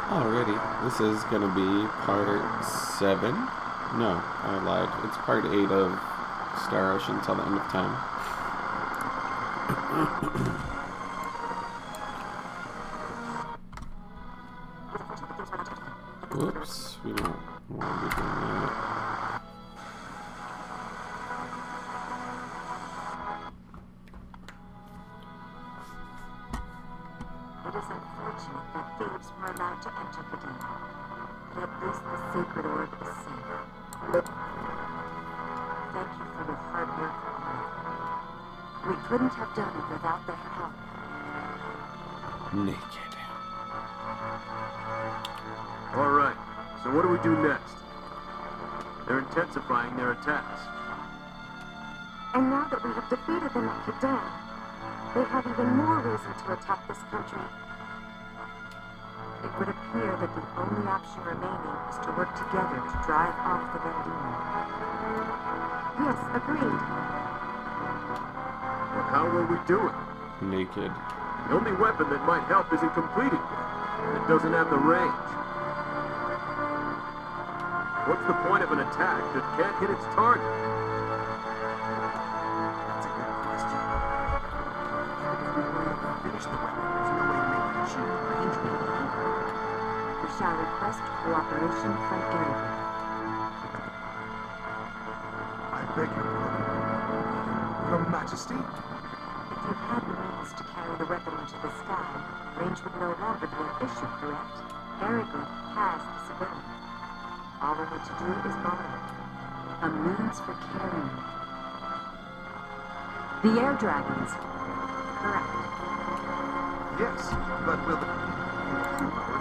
Alrighty, this is gonna be part 7. No, I lied. It's part 8 of Star Ocean until the end of time. Whoops, we don't want to be doing that. It is unfortunate that thieves were allowed to enter the den, but at least the sacred orb is safe. Thank you for your hard work, Oliver. We couldn't have done it without their help. Naked. Alright, so what do we do next? They're intensifying their attacks. And now that we have defeated the Naked Dam, they have even more reason to attack this country. It would appear that the only option remaining is to work together to drive off the Van Demon. Yes, agreed. But how will we do it? Naked. The only weapon that might help isn't completed yet, and it doesn't have the range. What's the point of an attack that can't hit its target? That's a good question. Even if we were able to finish the weapon, there's no way to make it achieve the range we need. We shall request cooperation from Narrated. I beg your pardon. Your Majesty? If you had the means to carry the weapon into the sky, range would no longer be an issue, correct? Narrated has this ability. All we need to do is borrow it. A means for carrying it. The air dragons. Correct. Yes, but will the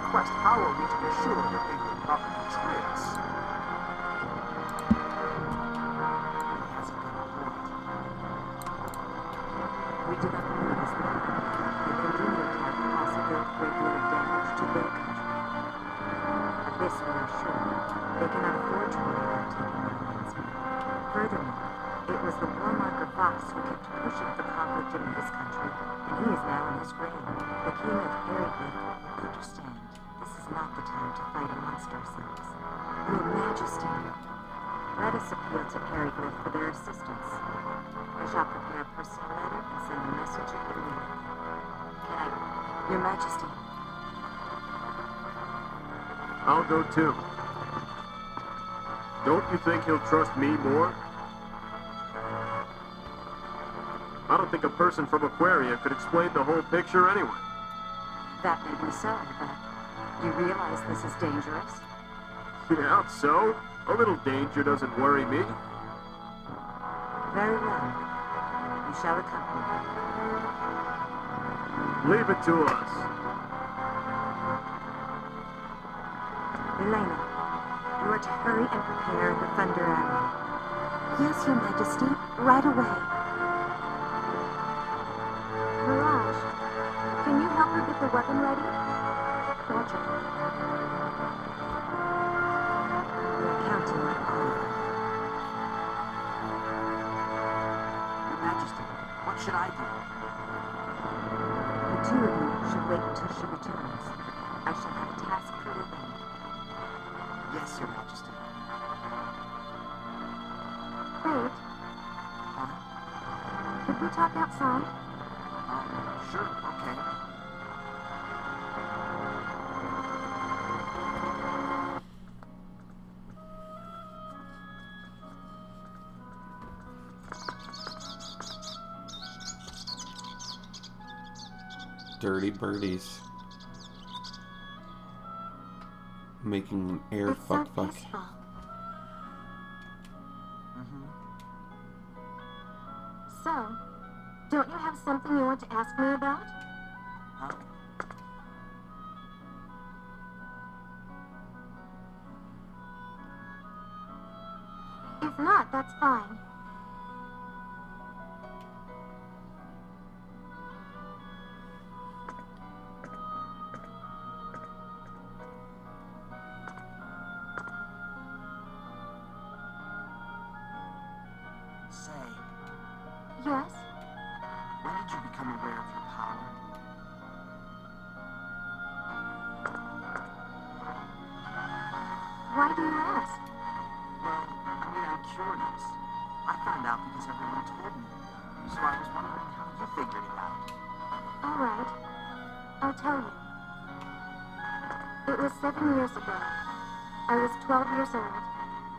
request, how are we to be sure that they will not betray us? He has a good point. We do not know this weapon. The Vendimian can also do great deal of damage to their country. Of this we are sure. They cannot afford to rely on taking our landsmen. Furthermore, it was the warmonger Fox who kept pushing the conflict in his country, and he is now in his grave. The king of Narrated will understand. This is not the time to fight amongst ourselves. Your Majesty, let us appeal to Narrated for their assistance. I shall prepare a personal letter and send a messenger immediately. Can I... Your Majesty. I'll go too. Don't you think he'll trust me more? I don't think a person from Aquaria could explain the whole picture anyway. That may be so, but you realize this is dangerous? Yeah, so? A little danger doesn't worry me. Very well. You shall accompany me. Leave it to us. Elena, you are to hurry and prepare the Thunder Arrow. Yes, Your Majesty, right away. Mirage, can you help her get the weapon ready? Roger. We're counting on Oliver. Your Majesty, what should I do? The two of you should wait until she returns. I shall have a task for you then. Yes, Your Majesty. Wait, Huh? could we talk outside? Sure, okay. Dirty birdies. Making air It's so fuck. peaceful. So, don't you have something you want to ask me about? Huh? If not, that's fine. Say, Yes? when did you become aware of your power? Why do you ask? Well, I'm curious. I found out because everyone told me. So I was wondering how you figured it out. All right. I'll tell you. It was 7 years ago. I was 12 years old,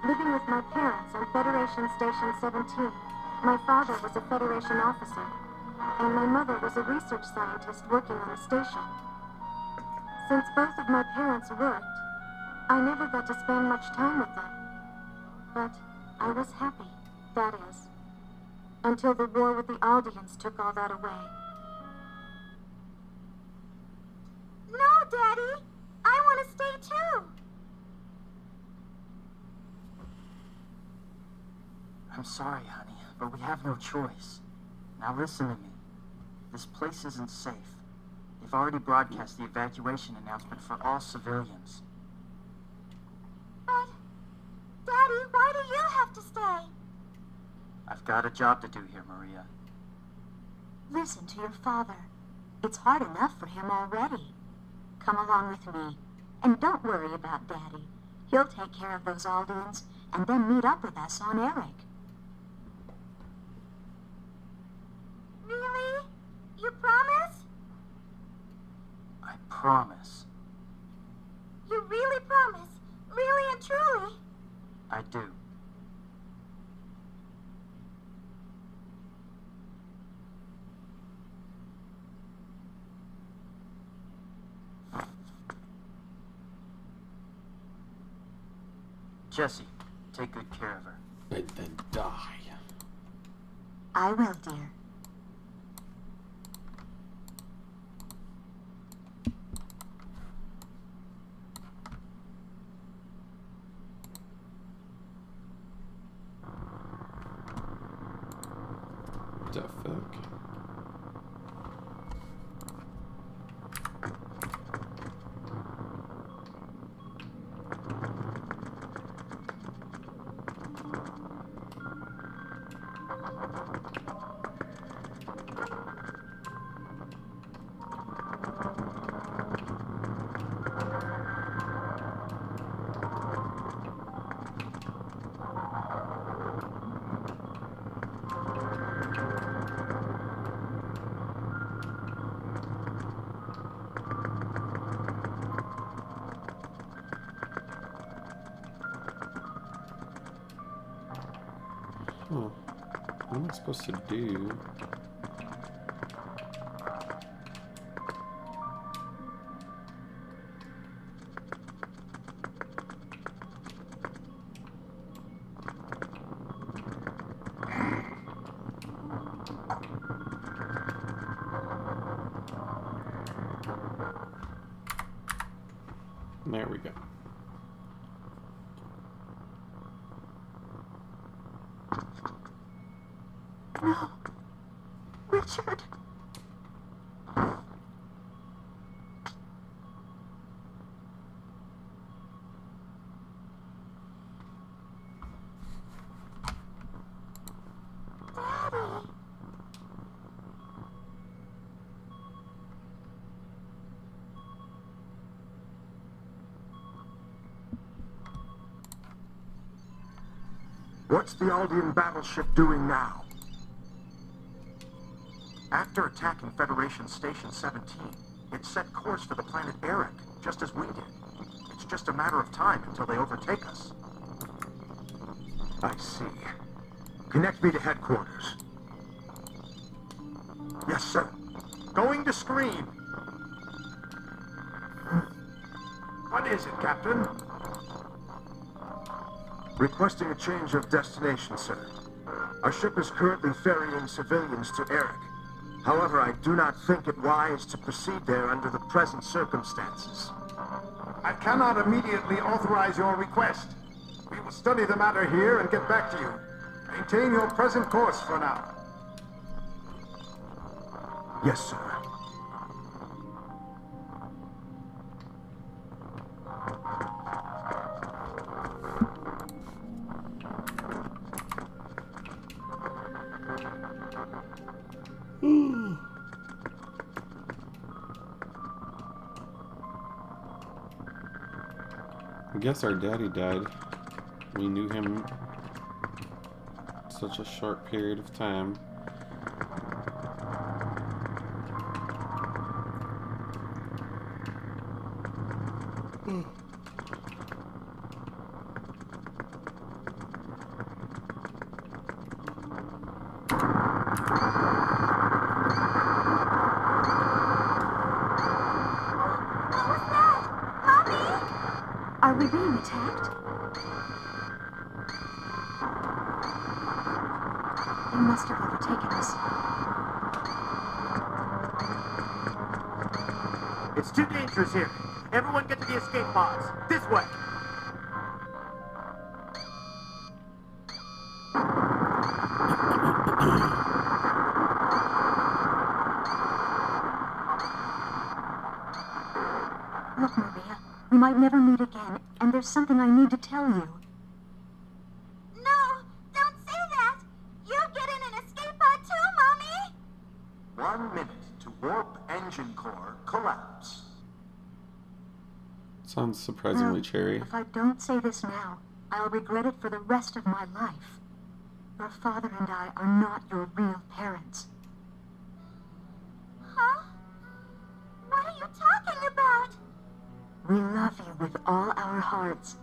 living with my parents on Federation Station 17. My father was a Federation officer, and my mother was a research scientist working on the station. Since both of my parents worked, I never got to spend much time with them. But I was happy, that is, until the war with the Aldeans took all that away. No, Daddy! I want to stay too! I'm sorry, honey, but we have no choice. Now listen to me. This place isn't safe. They've already broadcast the evacuation announcement for all civilians. But, Daddy, why do you have to stay? I've got a job to do here, Maria. Listen to your father. It's hard enough for him already. Come along with me, and don't worry about Daddy. He'll take care of those Aldeans, and then meet up with us on Eric. Really? You promise? I promise. You really promise? Really and truly? I do. Jesse, take good care of her. And then die. I will, dear. The fuck? Oh, what am I supposed to do? There we go. No. Richard. Daddy. What's the Aldean battleship doing now? After attacking Federation Station 17, it set course for the planet Eric, just as we did. It's just a matter of time until they overtake us. I see. Connect me to headquarters. Yes, sir. Going to screen. What is it, Captain? Requesting a change of destination, sir. Our ship is currently ferrying civilians to Eric. However, I do not think it wise to proceed there under the present circumstances. I cannot immediately authorize your request. We will study the matter here and get back to you. Maintain your present course for now. Yes, sir. I guess our daddy died. We knew him such a short period of time. Are we being attacked? They must have overtaken us. It's too dangerous here. Everyone get to the escape pods. This way. Look, Maria, we might never meet again, and there's something I need to tell you. No, don't say that. You get in an escape pod too, Mommy. 1 minute to warp engine core collapse. Sounds surprisingly cherry. If I don't say this now, I'll regret it for the rest of my life. Your father and I are not your real parents. Huh? What are you talking about? We love you with all our hearts,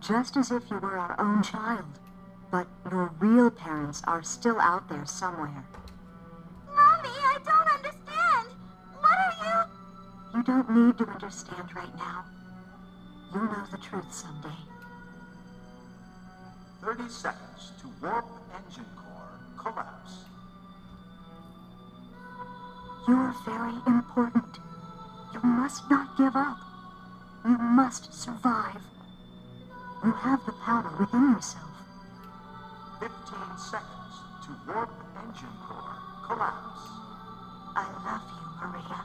just as if you were our own child. But your real parents are still out there somewhere. Mommy, I don't understand. What are you... You don't need to understand right now. You'll know the truth someday. 30 seconds to warp engine core collapse. You're very important. You must not give up. You must survive. You have the power within yourself. 15 seconds to warp engine core collapse. I love you, Maria.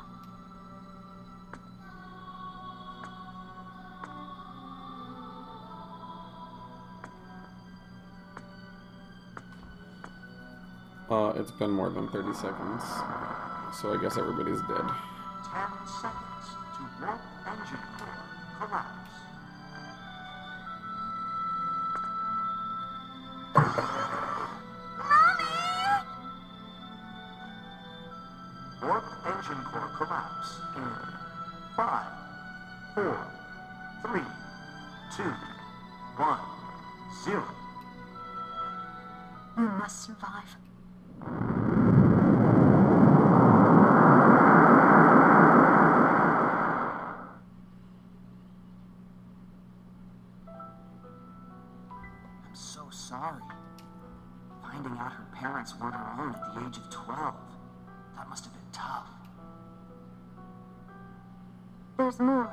It's been more than 30 seconds, so I guess everybody's dead. 10 seconds to warp engine core collapse. Mommy! Warp engine core collapse in 5, 4, 3, 2, 1, 0. You must survive. I'm so sorry. Finding out her parents weren't her own at the age of 12. That must have been tough. There's more.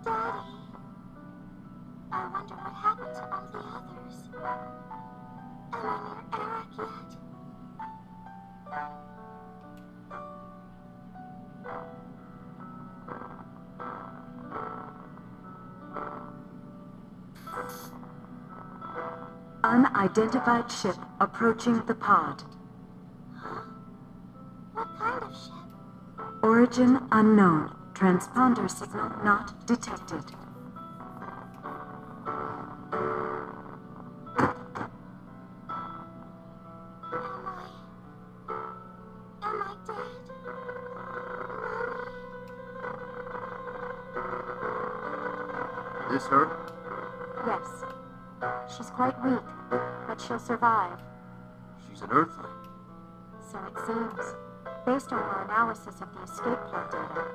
Daddy. I wonder what happened to all the others. Am I near Eric yet? Unidentified ship approaching the pod. What kind of ship? Origin unknown. Transponder signal not detected. Am I dead? This her? Yes. She's quite weak, but she'll survive. She's an Earthling. So it seems. Based on our analysis of the escape pod data,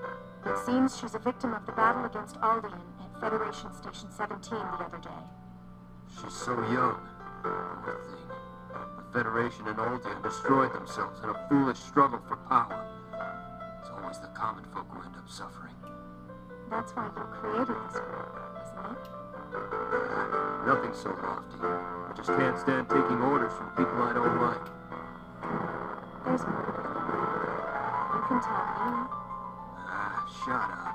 it seems she's a victim of the battle against Aldean at Federation Station 17 the other day. She's so young. Poor thing. The Federation and Aldean destroyed themselves in a foolish struggle for power. It's always the common folk who end up suffering. That's why you created this group, isn't it? Nothing so lofty. I just can't stand taking orders from people I don't like. There's more. You can tell me. Ah, shut up.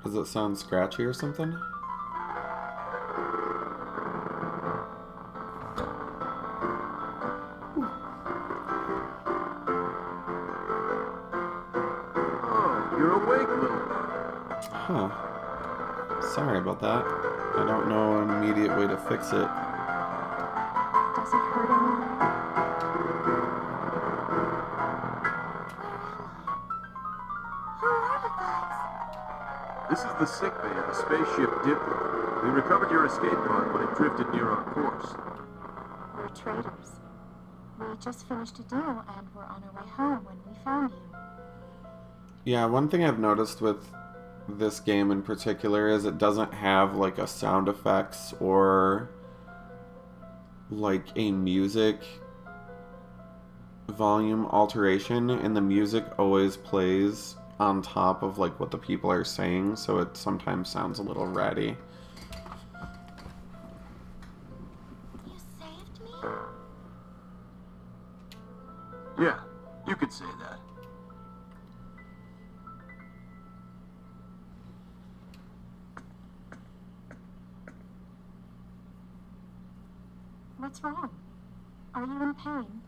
Does it sound scratchy or something? Oh, you're awake, little one. Huh. Sorry about that. I don't know an immediate way to fix it. Does it hurt anymore? Where am I? Who are you guys? This is the sick bay of the spaceship Diplo. We recovered your escape pod when it drifted near our course. We're traders. We just finished a deal and we're on our way home when we found you. Yeah, one thing I've noticed with this game in particular is it doesn't have like a sound effects or like a music volume alteration, and the music always plays on top of like what the people are saying, so it sometimes sounds a little ratty. You saved me? Yeah, you could say that. What's wrong? Are you in pain?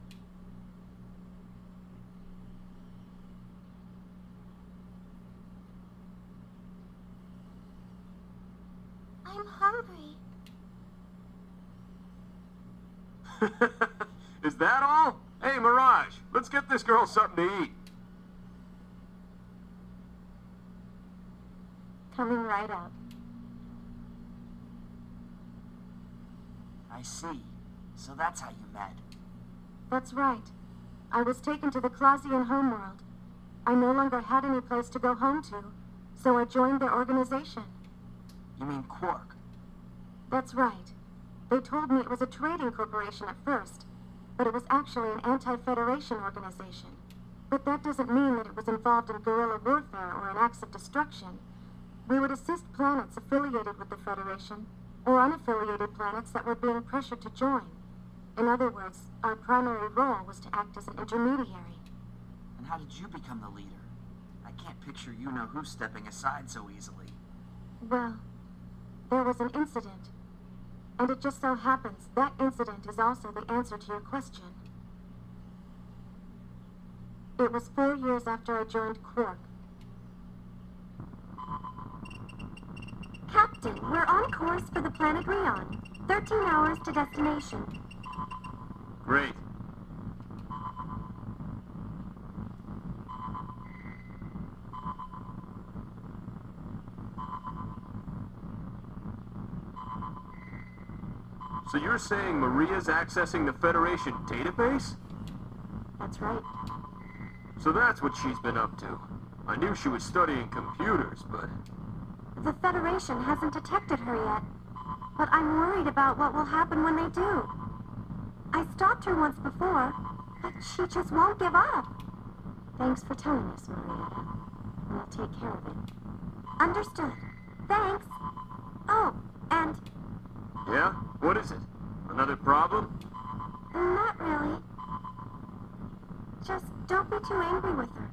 I'm hungry. Is that all? Hey, Mirage, let's get this girl something to eat. Coming right up. I see. So that's how you met. That's right. I was taken to the Clausian homeworld. I no longer had any place to go home to, so I joined their organization. You mean Quark? That's right. They told me it was a trading corporation at first, but it was actually an anti-Federation organization. But that doesn't mean that it was involved in guerrilla warfare or in acts of destruction. We would assist planets affiliated with the Federation, or unaffiliated planets that were being pressured to join. In other words, our primary role was to act as an intermediary. And how did you become the leader? I can't picture you-know-who stepping aside so easily. Well, there was an incident. And it just so happens that incident is also the answer to your question. It was 4 years after I joined Quark. Captain, we're on course for the planet Rion. 13 hours to destination. Great. So you're saying Maria's accessing the Federation database? That's right. So that's what she's been up to. I knew she was studying computers, but... The Federation hasn't detected her yet. But I'm worried about what will happen when they do. I stopped her once before, but she just won't give up. Thanks for telling us, Marietta. We'll take care of it. Understood. Thanks. Oh, and... Yeah? What is it? Another problem? Not really. Just don't be too angry with her.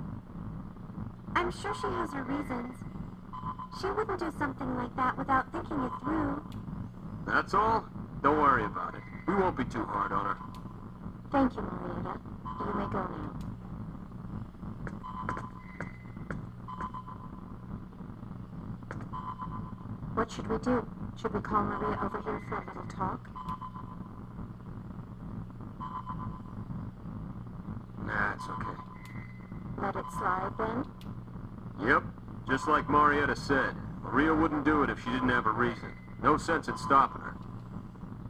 I'm sure she has her reasons. She wouldn't do something like that without thinking it through. That's all? Don't worry about it. We won't be too hard on her. Thank you, Marietta. You may go now. What should we do? Should we call Maria over here for a little talk? Nah, it's okay. Let it slide, then? Yep. Just like Marietta said, Maria wouldn't do it if she didn't have a reason. No sense in stopping her.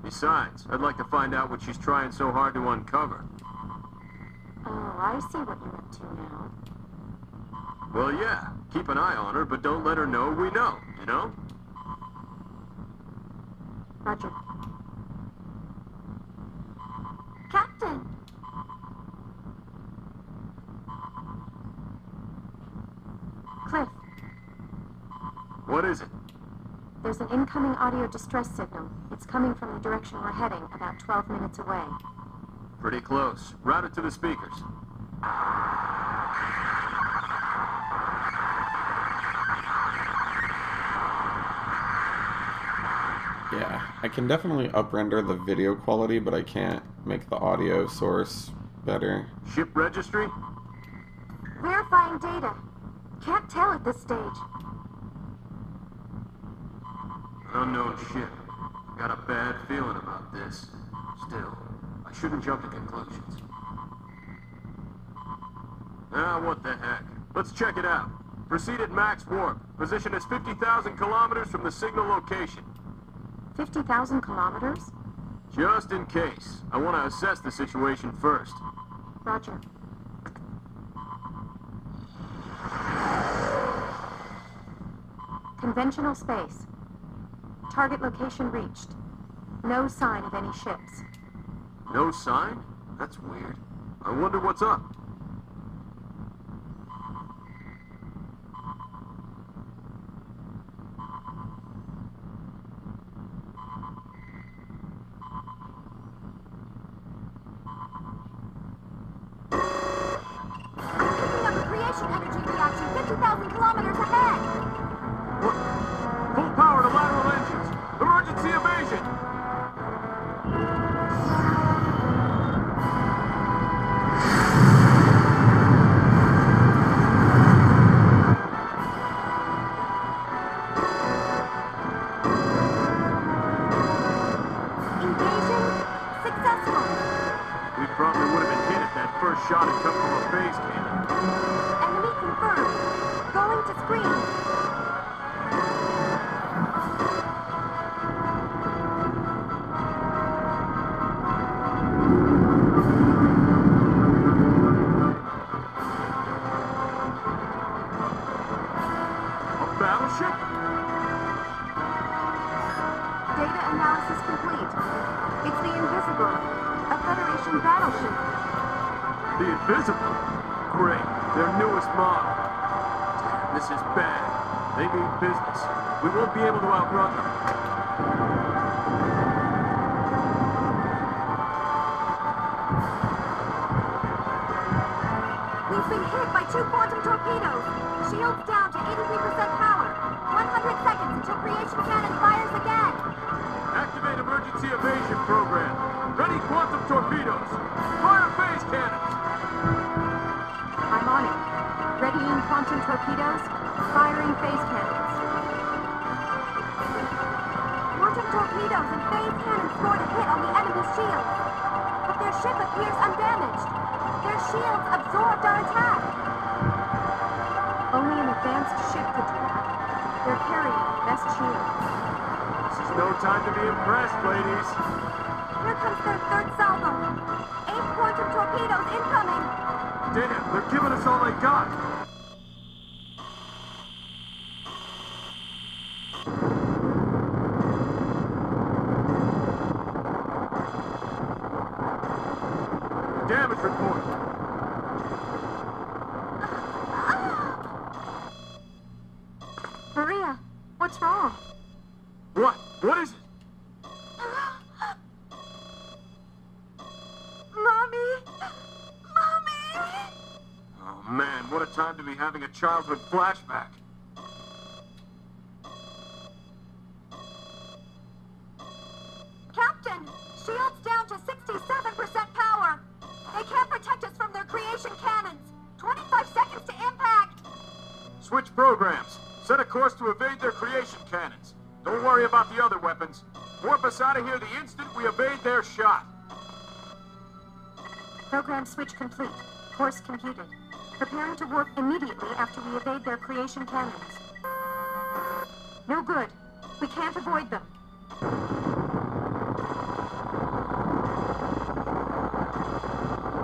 Besides, I'd like to find out what she's trying so hard to uncover. Oh, I see what you're up to now. Well, yeah. Keep an eye on her, but don't let her know we know, you know? Roger. Captain! Cliff, What is it? there's an incoming audio distress signal. It's coming from the direction we're heading, about 12 minutes away. Pretty close. Route it to the speakers. Yeah, I can definitely up-render the video quality, but I can't make the audio source better. Ship registry? Verifying data. Can't tell at this stage. Unknown ship. Got a bad feeling about this. Still, I shouldn't jump to conclusions. Ah, what the heck. Let's check it out. Proceed at max warp. Position is 50,000 kilometers from the signal location. 50,000 kilometers? Just in case. I want to assess the situation first. Roger. Conventional space. Target location reached. No sign of any ships. No sign? That's weird. I wonder what's up. Picking up a creation energy reaction 50,000 kilometers ahead! What? Full power to lateral engines. Emergency evasion. Invasion successful. We probably would have been hit if that first shot had come from a phase cannon. Enemy confirmed. Going to screen. A battleship? Data analysis complete. It's the Invisible, a Federation battleship. The Invisible? Great. Their newest model. Damn, this is bad. They mean business. We won't be able to outrun them. We've been hit by 2 quantum torpedoes. Shields down to 83% power. 100 seconds until creation cannon fires again. Activate emergency evasion program. Ready quantum torpedoes. Fire phase cannons. I'm on it. Readying quantum torpedoes. Firing phase cannons. Quantum torpedoes and phase cannons scored a hit on the enemy's shields. But their ship appears undamaged. Their shields absorbed our attack. Only an advanced ship could do that. They're carrying the best shields. This is no time to be impressed, ladies. Here comes their third salvo. 8 quantum torpedoes incoming. Damn, they're giving us all they got. Damage report. Maria, what's wrong? What? What is it? Mommy! Mommy! Oh man, what a time to be having a childhood flashback. Captain! Shields down to 67% power! They can't protect us from their creation cannons! 25 seconds to impact! Switch programs. Set a course to evade their creation cannons. Don't worry about the other weapons. Warp us out of here the instant we evade their shot. Program switch complete. Course computed. Preparing to warp immediately after we evade their creation cannons. No good. We can't avoid them.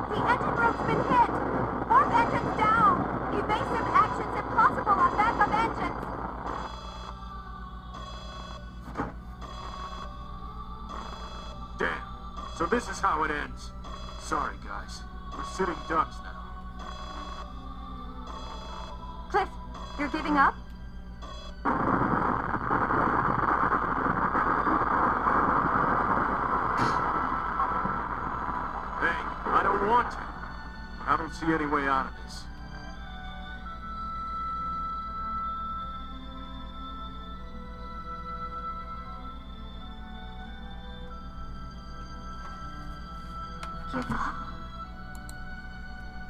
The engine room's been hit! Warp engines down! Evasive actions impossible on backup engines! Damn. So this is how it ends. Sorry, guys. We're sitting ducks now. Cliff, you're giving up? Hey, I don't want to. I don't see any way out of this. Give up?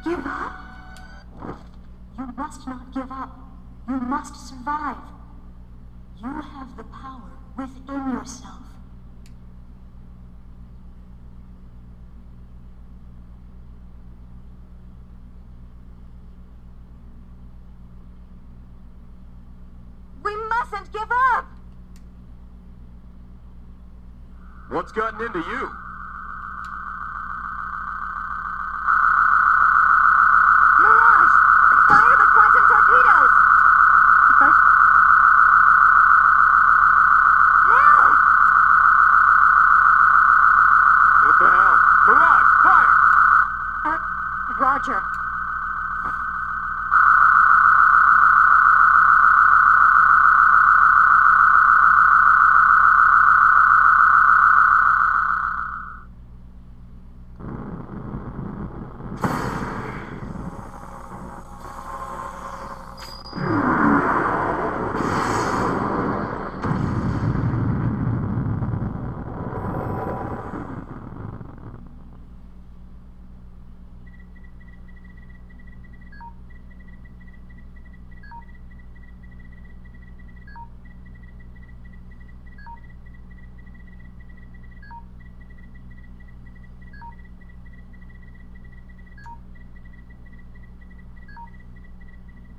Give up? You must not give up. You must survive. You have the power within yourself. We mustn't give up! What's gotten into you? Mirage! Fire the quantum torpedoes! Now! What the hell? Mirage, fire! Roger.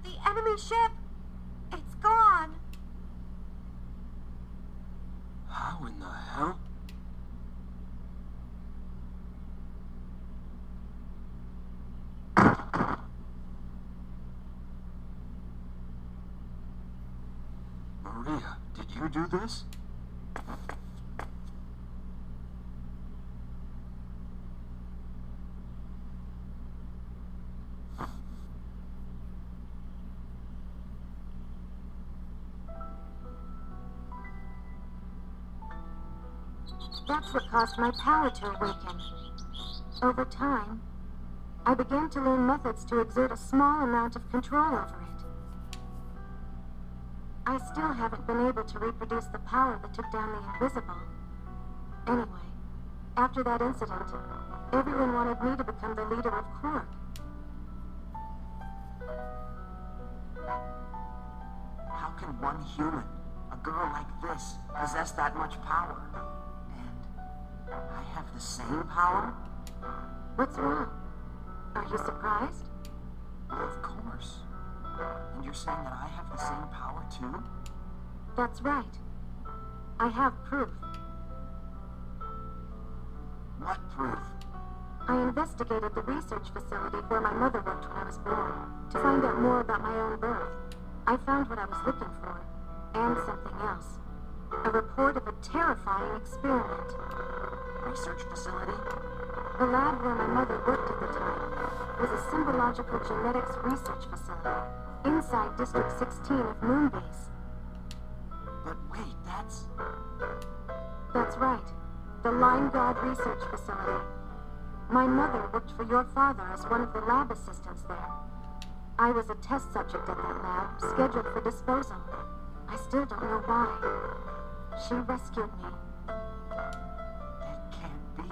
The enemy ship! It's gone! How in the hell? Maria, did you do this? That's what caused my power to awaken. Over time, I began to learn methods to exert a small amount of control over it. I still haven't been able to reproduce the power that took down the invisible. Anyway, after that incident, everyone wanted me to become the leader of Quark. How can one human, a girl like this, possess that much power? And I have the same power? What's wrong? Are you surprised? Of course. And you're saying that I have the same power too? That's right. I have proof. What proof? I investigated the research facility where my mother worked when I was born, to find out more about my own birth. I found what I was looking for, and something else. A report of a terrifying experiment. Research facility? The lab where my mother worked at the time was a symbological genetics research facility inside District 16 of Moonbase. But wait, that's... That's right. The Line Guard Research Facility. My mother worked for your father as one of the lab assistants there. I was a test subject at that lab, scheduled for disposal. I still don't know why. She rescued me. That can't be.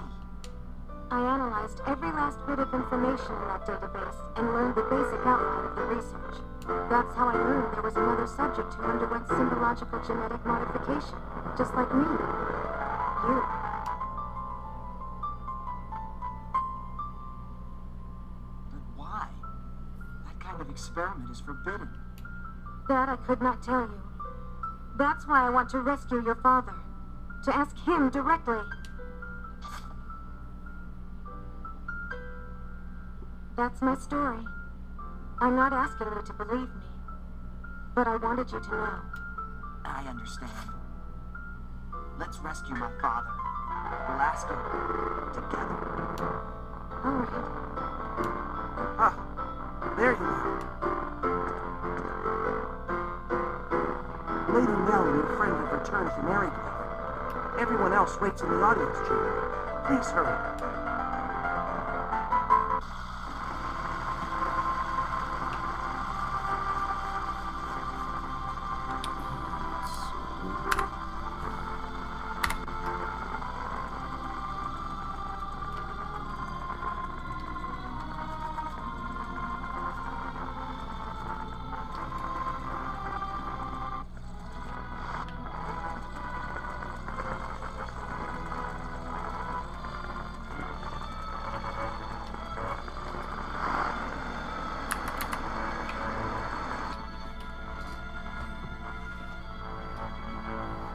I analyzed every last bit of information in that database and learned the basic outline of the research. That's how I learned there was another subject who underwent symbological genetic modification, just like me. You. But why? That kind of experiment is forbidden. That I could not tell you. That's why I want to rescue your father. To ask him directly. That's my story. I'm not asking you to believe me. But I wanted you to know. I understand. Let's rescue my father. We'll ask him together. All right. Ah, there you are. Lady Nell and your friend have returned from Narrated. Everyone else waits in the audience chamber. Please hurry.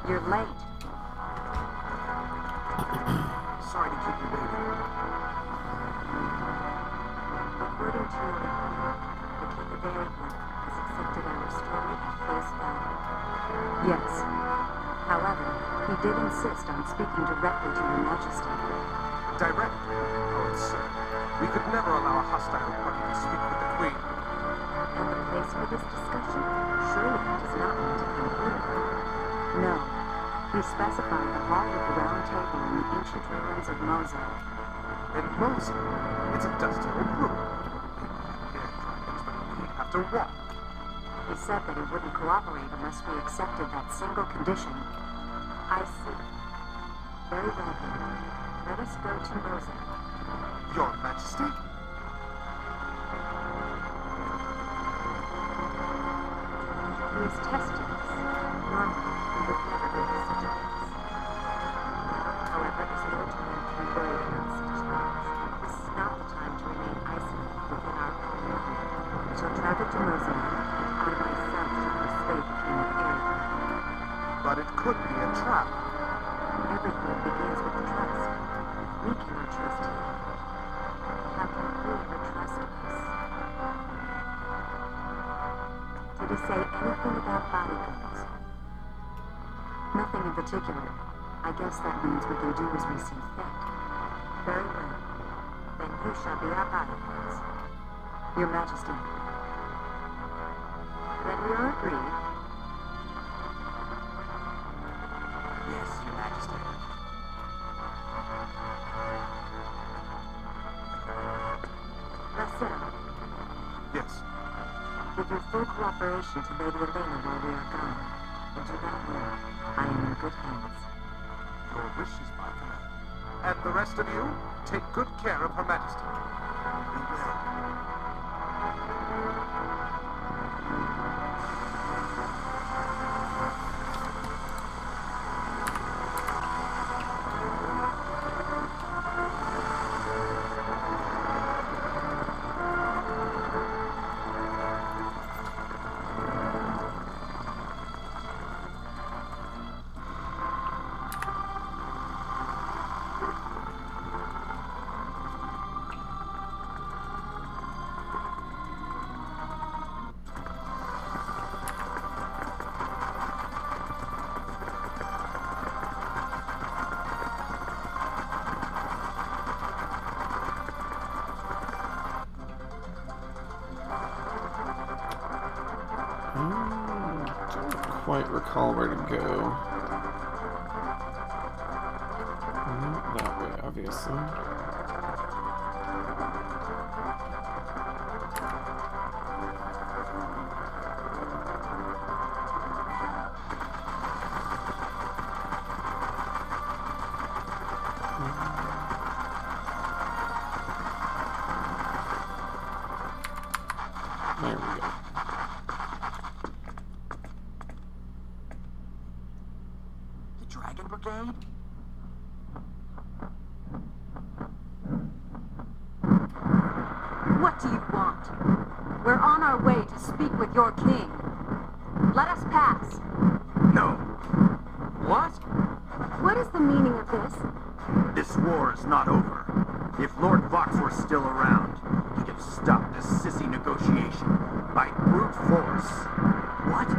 You're late. Sorry to keep you waiting. According to your report, the King of Narrated has accepted our story at face value. Yes. However, he did insist on speaking directly to your Majesty. Directly? Oh, sir. We could never allow a hostile party to speak with the Queen. And the place for this discussion surely does not need to come here. No. We specified the Hall of the Round Table in the ancient ruins of Mosul. In Mosul? It's a dusty old room. We have to walk. He said that he wouldn't cooperate unless we accepted that single condition. I see. Very well then. Let us go to Mosul. Your Majesty? He is testing us. Normally, we would never go to such a place. However, as military can be worried about such things, this is not the time to remain isolated within our own realm. We shall travel to Mosul, and I myself shall persuade the King of Arabia. But it could be a trap. Everything begins with trust. We cannot trust him. How can he ever trust us? Did he say anything about bodyguards? Nothing in particular. I guess that means we can do as we see fit. Very well. Then you shall be our bodyguards. Your Majesty. Then we are agreed. Yes, Your Majesty. Lassell, Yes. give your full cooperation to Lady Elena while we are gone. And do not worry. I am in good hands. Your wish is my command. And the rest of you, take good care of Her Majesty. We will. Don't quite recall where to go. Not that way, obviously. There we go. The Dragon Brigade? What do you want? We're on our way to speak with your king. Let us pass. No. What? What is the meaning of this? This war is not over. If Lord Vox were still around, he'd have stopped this sissy negotiation by brute force. What?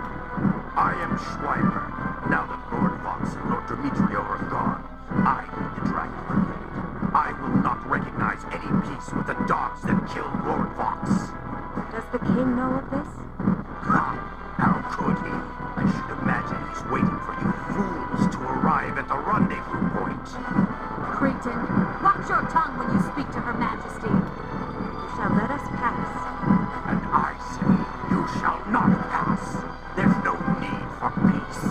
I am Schreiber. Now that Lord Vox and Lord Demetrio are gone, I lead the Dragon Brigade. I will not recognize any peace with the dogs that killed Lord Vox. Does the king know of this? Ha! How could he? I should imagine he's waiting for you fools to arrive at the rendezvous point. Cretin, watch your tongue when you speak to Her Majesty. You shall let us pass. And I say, you shall not pass. There's no need for peace.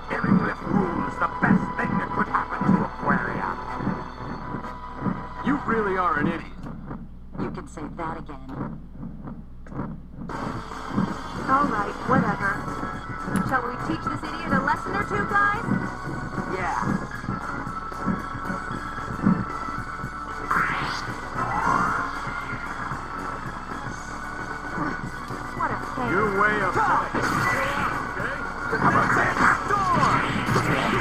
Ericliff rule is the best thing that could happen to Aquaria. You really are an idiot. You can say that again. All right, whatever. Shall we teach this idiot a lesson or two, guys? Yeah. What a pain. Your way of... Okay?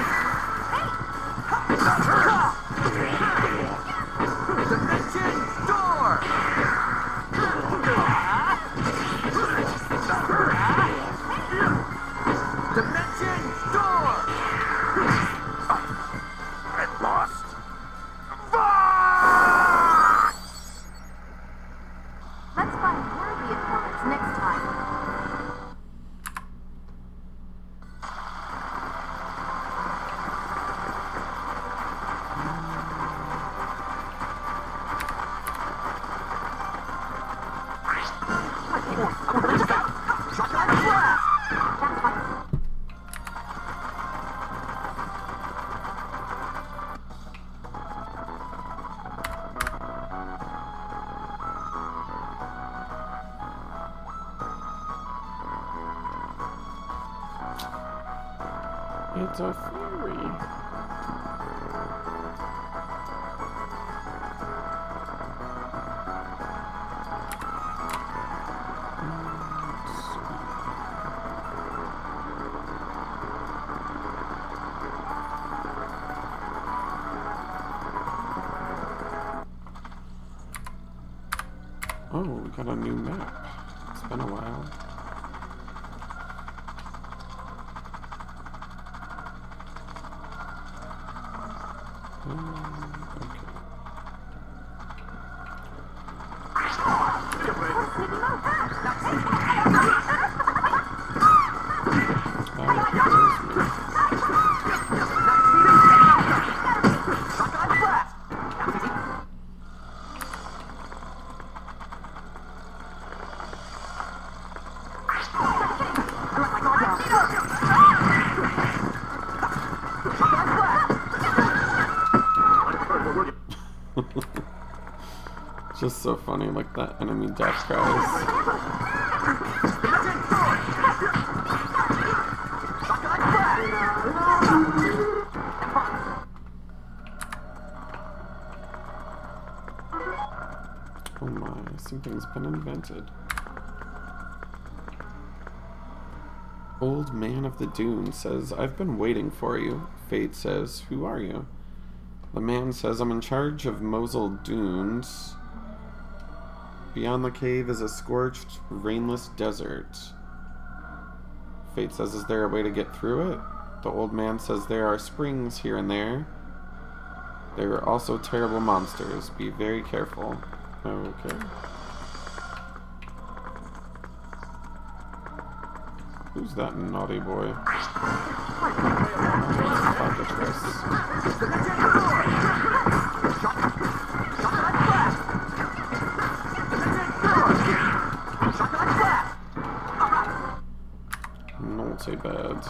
It's a fairy. Oh, we got a new map. It's been a while. Just so funny, like that enemy death cries. Oh my, something's been invented. Old Man of the Dune says, I've been waiting for you. Fate says, who are you? The man says, I'm in charge of Mosul Dunes. Beyond the cave is a scorched, rainless desert. Fate says, is there a way to get through it? The old man says, there are springs here and there. There are also terrible monsters. Be very careful. Okay. Who's that naughty boy? Naughty bad.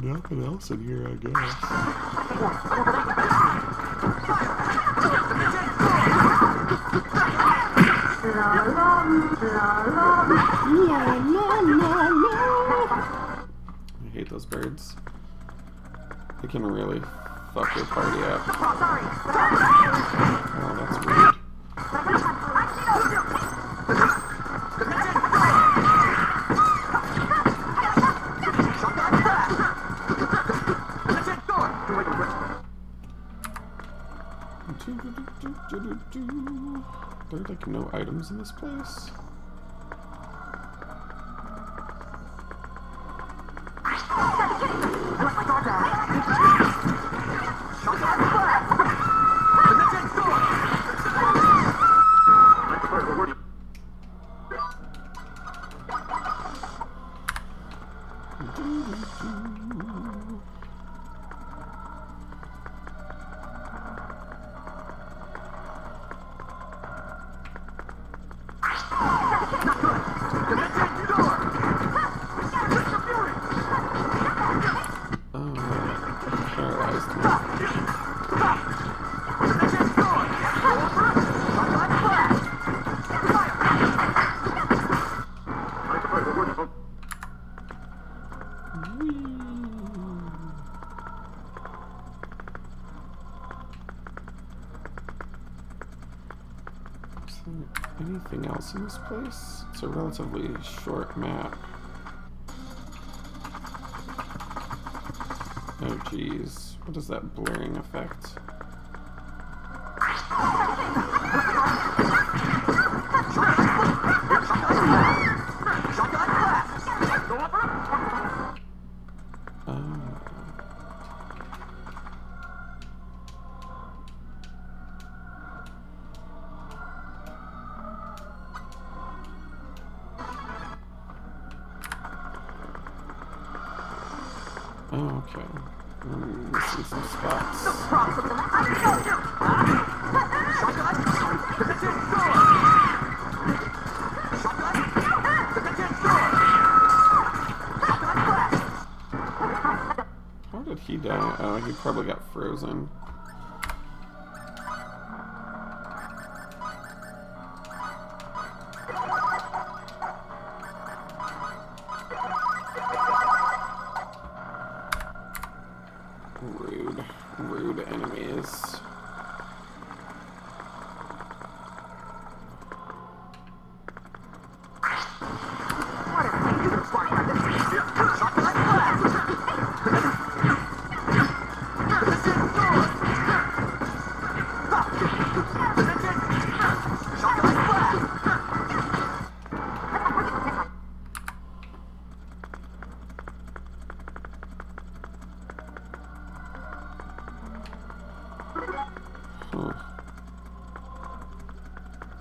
Nothing else in here, I guess. I hate those birds. They can really fuck your party up. Oh, that's weird. There are like no items in this place. Anything else in this place? It's a relatively short map. Oh geez, what is that blurring effect? Oh, okay. Missing some spots. How did he die? Oh, he probably got frozen. Rude. Rude enemies.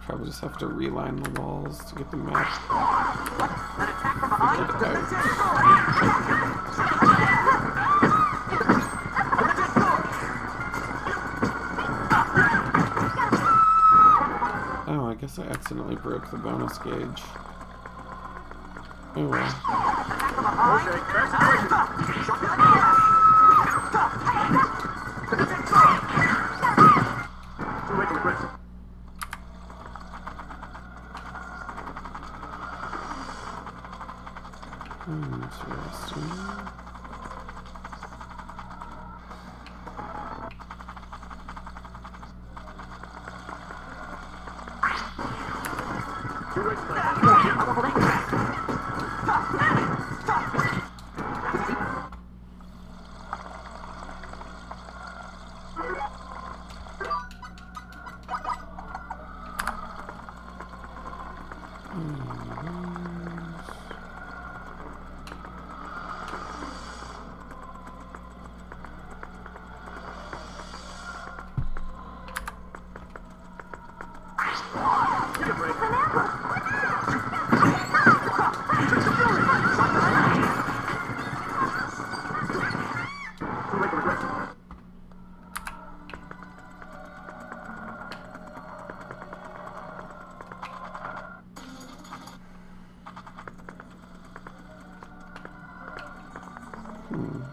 Probably just have to reline the walls to get the map. Oh, I guess I accidentally broke the bonus gauge. Oh well. Interesting.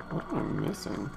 What am I missing?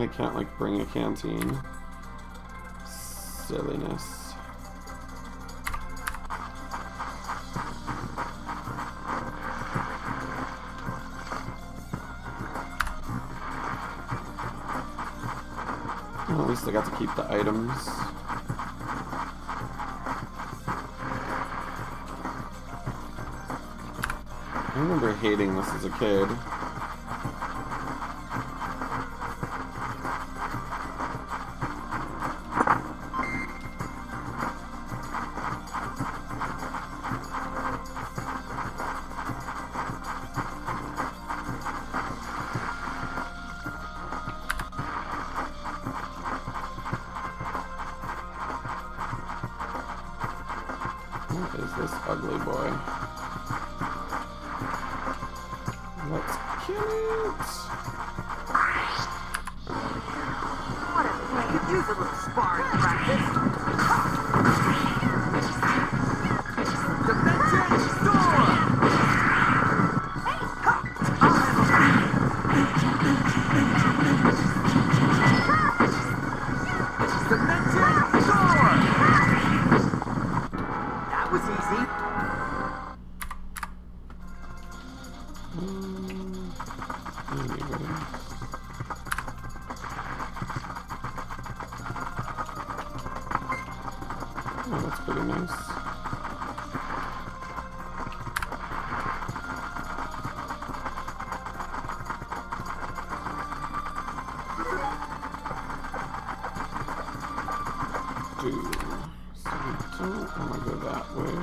they can't, like, bring a canteen. Silliness. Well, at least I got to keep the items. I remember hating this as a kid. What is this ugly boy? Let's kill it! What a pain. Could use a little sparring practice. Dimension door! Dimension door! That was easy. Anyway. Oh, that's pretty nice. Dude, so we don't want to go that way.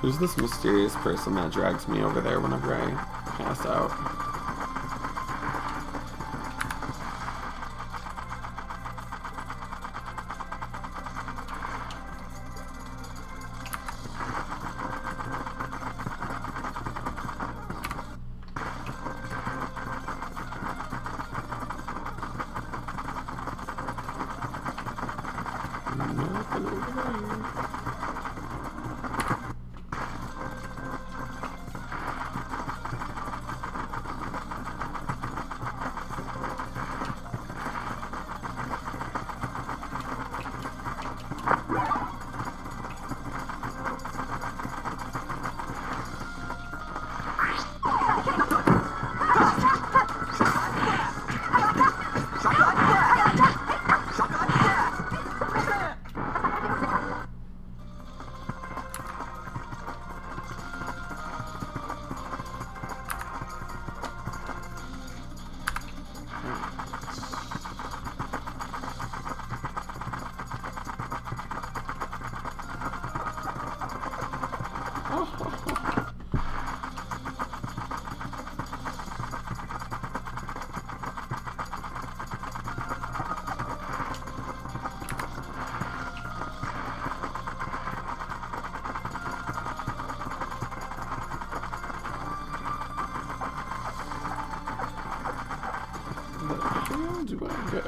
Who's this mysterious person that drags me over there whenever I pass out? Nothing over there. Where do I go?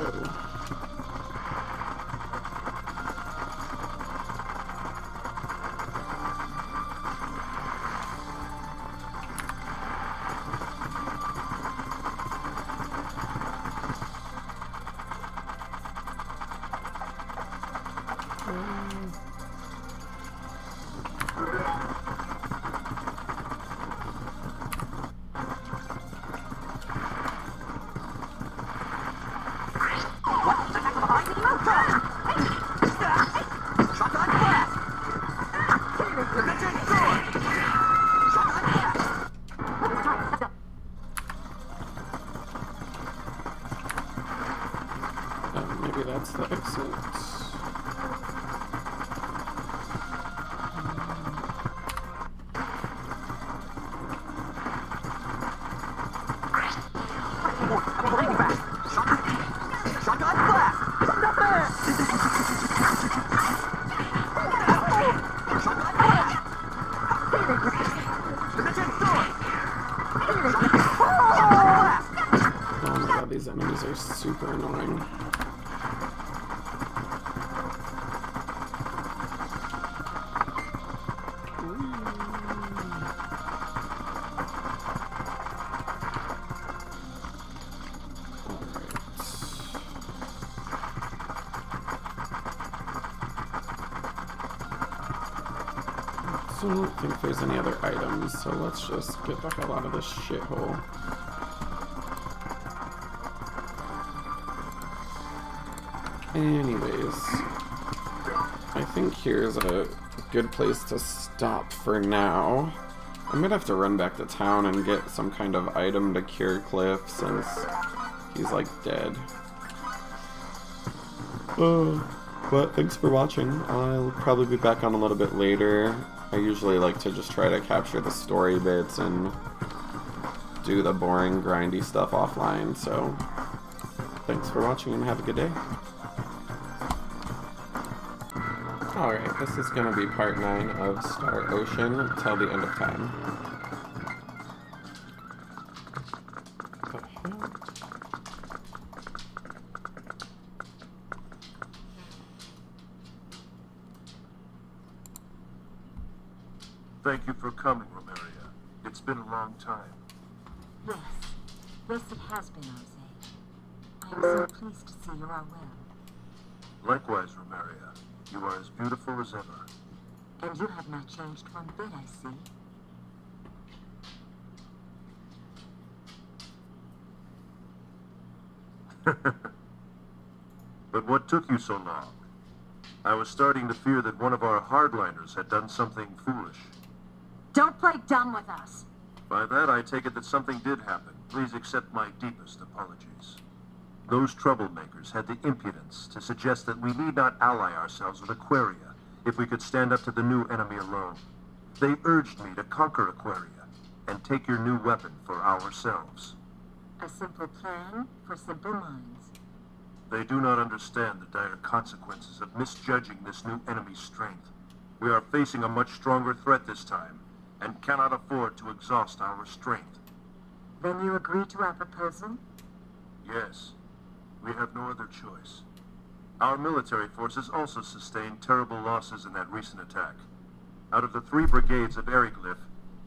Maybe that's the exit. Oh my god, these enemies are super annoying. I don't think there's any other items, so let's just get the hell out of this shithole. Anyways, I think here's a good place to stop for now. I might have to run back to town and get some kind of item to cure Cliff since he's like dead. But thanks for watching. I'll probably be back on a little bit later. I usually like to just try to capture the story bits and do the boring, grindy stuff offline, so thanks for watching and have a good day. Alright, this is going to be part 9 of Star Ocean till the end of time. Thank you for coming, Romeria. It's been a long time. Yes. Yes, it has been, Jose. I am so pleased to see you are well. Likewise, Romeria. You are as beautiful as ever. And you have not changed one bit, I see. But what took you so long? I was starting to fear that one of our hardliners had done something foolish. Don't play dumb with us. By that, I take it that something did happen. Please accept my deepest apologies. Those troublemakers had the impudence to suggest that we need not ally ourselves with Aquaria if we could stand up to the new enemy alone. They urged me to conquer Aquaria and take your new weapon for ourselves. A simple plan for simple minds. They do not understand the dire consequences of misjudging this new enemy's strength. We are facing a much stronger threat this time, and cannot afford to exhaust our strength. Then you agree to our proposal? Yes. We have no other choice. Our military forces also sustained terrible losses in that recent attack. Out of the 3 brigades of Eriglyph,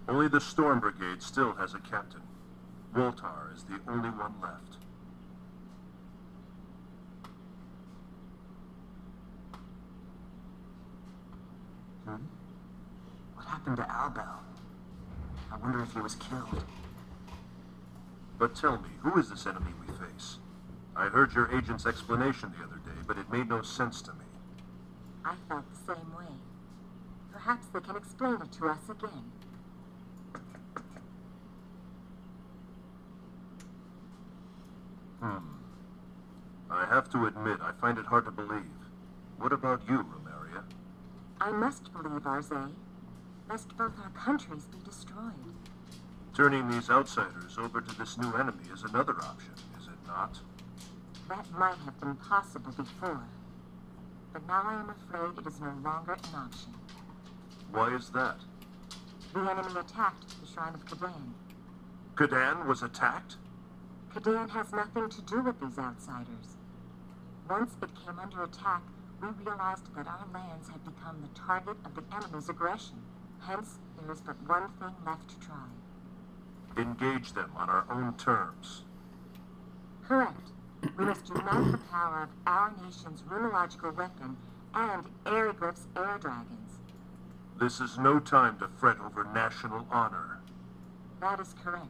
only the Storm Brigade still has a captain. Woltar is the only one left. What happened to Albel? I wonder if he was killed. But tell me, who is this enemy we face? I heard your agent's explanation the other day, but it made no sense to me. I felt the same way. Perhaps they can explain it to us again. I have to admit, I find it hard to believe. What about you, Romaria? I must believe, Arze, lest both our countries be destroyed. Turning these outsiders over to this new enemy is another option, is it not? That might have been possible before, but now I am afraid it is no longer an option. Why is that? The enemy attacked the Shrine of Kadan. Kadan was attacked? Kadan has nothing to do with these outsiders. Once it came under attack, we realized that our lands had become the target of the enemy's aggression. Hence, there is but one thing left to try. Engage them on our own terms. Correct. We must unite the power of our nation's runological weapon and Eriglyph's air dragons. This is no time to fret over national honor. That is correct.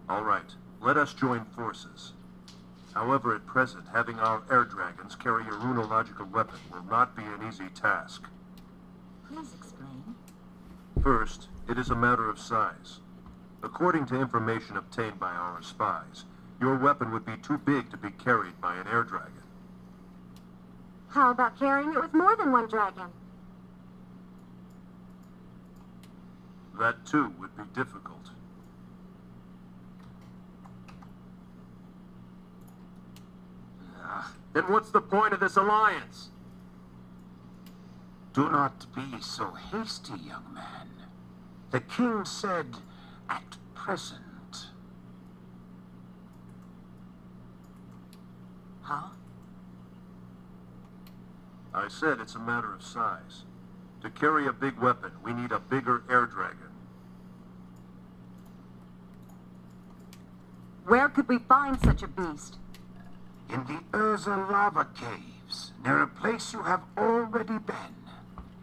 All right, let us join forces. However, at present, having our air dragons carry a runological weapon will not be an easy task. Please explain. First, it is a matter of size. According to information obtained by our spies, your weapon would be too big to be carried by an air dragon. How about carrying it with more than one dragon? That too would be difficult. Then what's the point of this alliance? Do not be so hasty, young man. The king said, at present. Huh? I said it's a matter of size. To carry a big weapon, we need a bigger air dragon. Where could we find such a beast? In the Urza lava caves, near a place you have already been,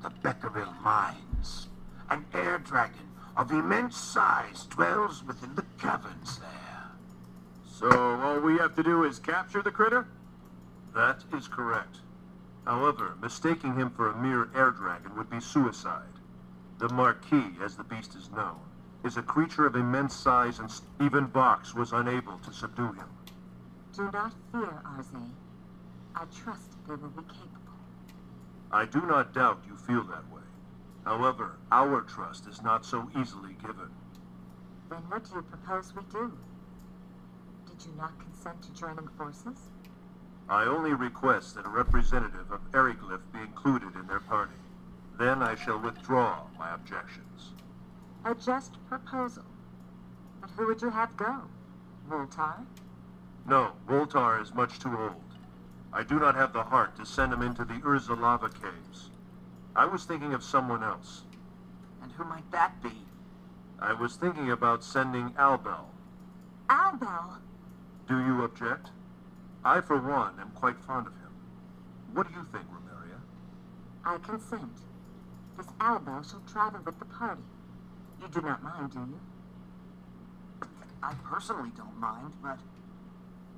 the Becquerel mines. An air dragon of immense size dwells within the caverns there. So all we have to do is capture the critter? That is correct. However, mistaking him for a mere air dragon would be suicide. The Marquis, as the beast is known, is a creature of immense size, and even Vox was unable to subdue him. Do not fear, Arze. I trust they will be capable. I do not doubt you feel that way. However, our trust is not so easily given. Then what do you propose we do? Did you not consent to joining forces? I only request that a representative of Eriglyph be included in their party. Then I shall withdraw my objections. A just proposal. But who would you have go? Woltar? No, Woltar is much too old. I do not have the heart to send him into the Urza lava caves. I was thinking of someone else. And who might that be? I was thinking about sending Albel. Albel? Do you object? I, for one, am quite fond of him. What do you think, Romaria? I consent. This Albel shall travel with the party. You do not mind, do you? I personally don't mind, but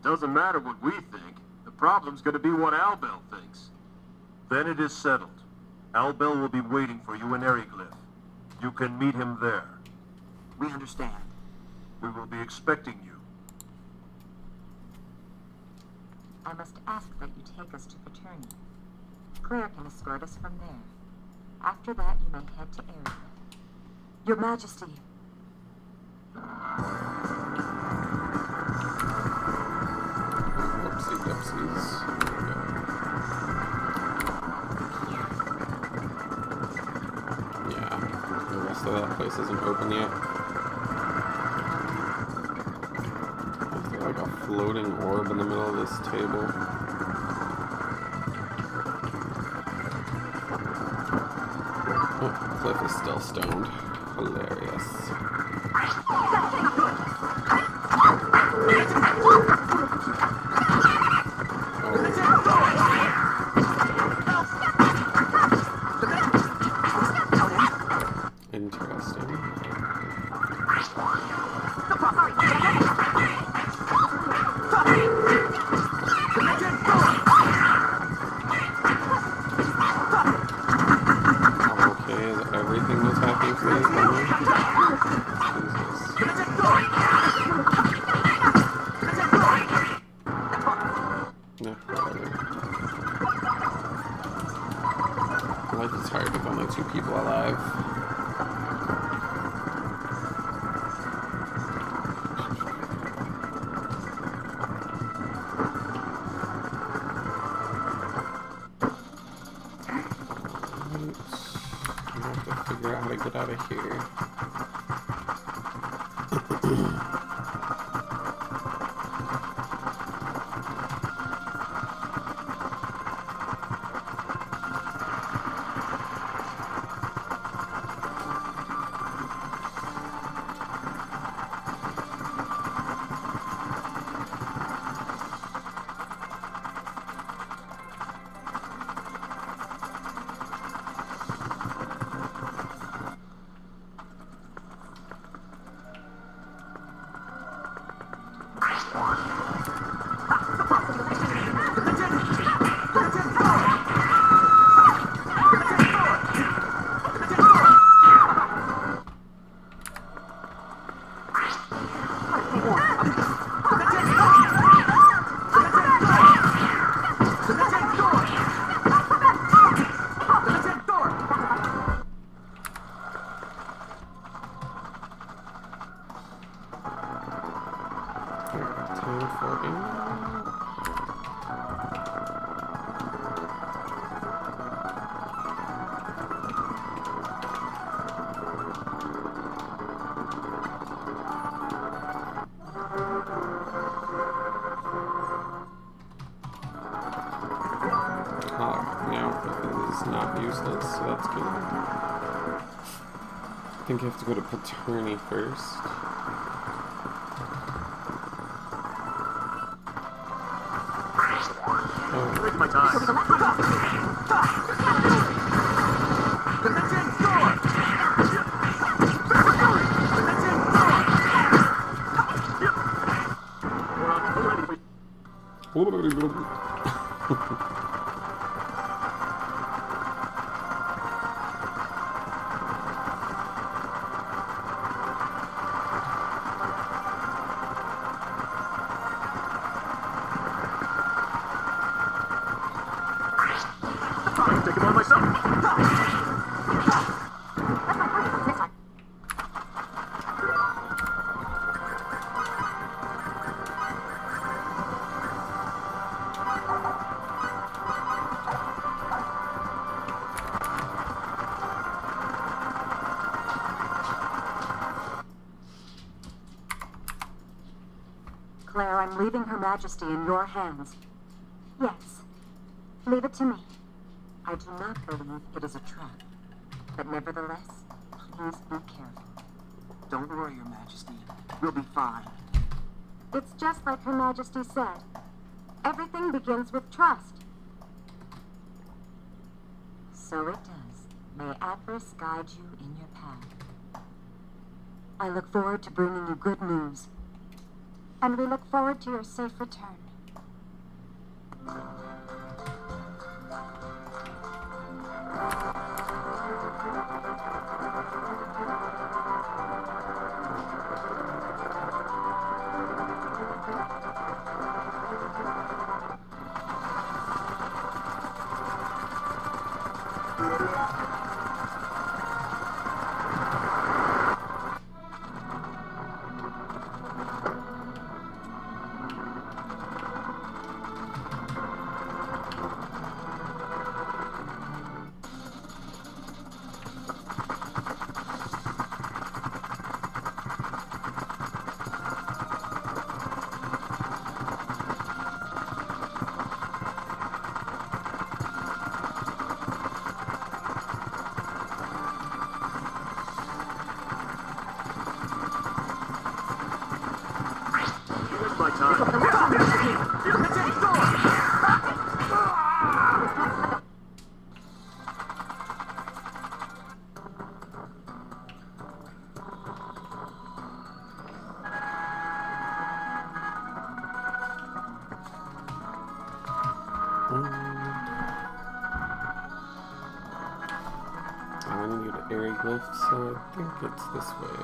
Doesn't matter what we think. The problem's gonna be what Albel thinks. Then it is settled. Albel will be waiting for you in Eriglyph. You can meet him there. we understand. We will be expecting you. I must ask that you take us to Paterni. Claire can escort us from there. After that, you may head to Area. Your Majesty. Whoopsie dupsies. Yeah, the rest of that place isn't open yet. Is there like a floating orb in the middle of this table? Oh, Cliff is still stoned. Hilarious. Interesting. Okay, is everything that's happening for this moment? No, whatever. Life is hard with only 2 people alive. Figure out how to get out of here. Useless, so that's good. I think I have to go to Paterni first. Oh. Waste my time. Take him on myself. Claire, I'm leaving Her Majesty in your hands. Yes. Leave it to me. I do not believe it is a trap. But nevertheless, please be careful. Don't worry, Your Majesty. We'll be fine. It's just like Her Majesty said. Everything begins with trust. So it does. May Adverse guide you in your path. I look forward to bringing you good news. And we look forward to your safe return. I need to go to area glyph, so I think it's this way.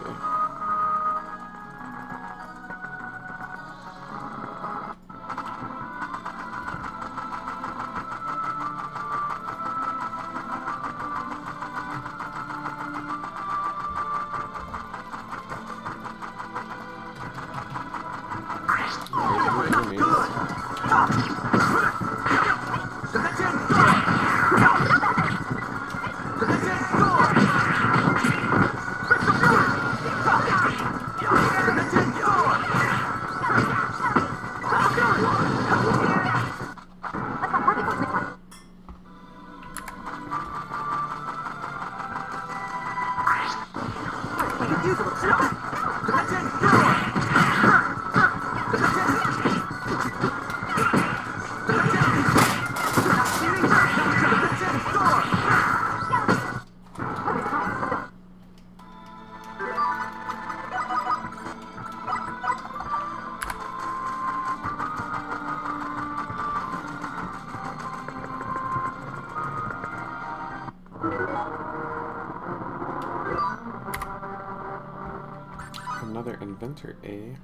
Another inventor, eh?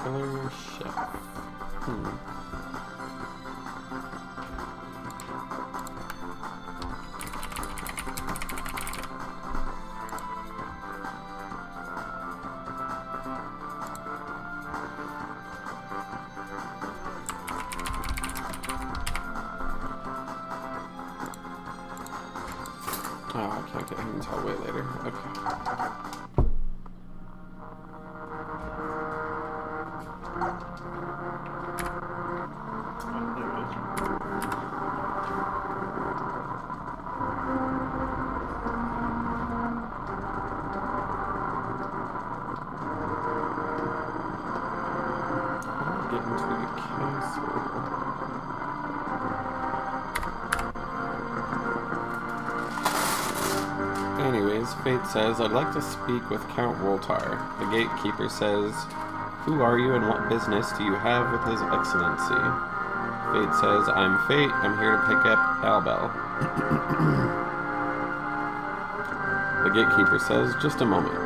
Killer chef. Oh, I can't get him until way later. Okay. Get into the castle. Anyways, Fate says, I'd like to speak with Count Woltar. The gatekeeper says, who are you and what business do you have with His Excellency? Fate says, I'm Fate. I'm here to pick up Albel. The gatekeeper says, just a moment.